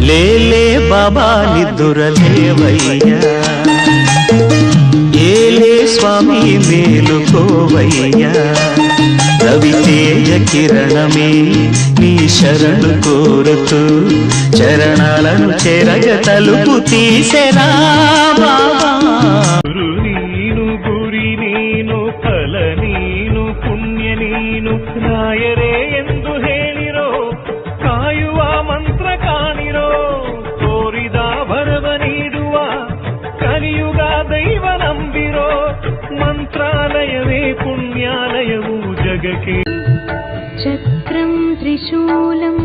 లేలే బాబా నిద్దురలేవయ్యా, ఏలే స్వామి మేలుకోవయ్యా, రవితేజ కిరణమే నీ శరణు కోరుతూ చరణాలను చెరగ తలుపు తీసెరా బాబా. ನೀನು ಗುರಿ ನೀನು ಫಲ ನೀನು ಪುಣ್ಯ ನೀನು ರಾಯರೇ ಎಂದು ಹೇಳಿರೋ, ಕಾಯುವ ಮಂತ್ರ ಕಾಣಿರೋ, ತೋರಿದ ಭರವ ನೀಡುವ ಕಲಿಯುಗ ದೈವ ನಂಬಿರೋ, ಮಂತ್ರಾಲಯವೇ ಪುಣ್ಯಾಲಯವು ಜಗಕ್ಕೆ. ಚಕ್ರಂ ತ್ರಿಶೂಲಂ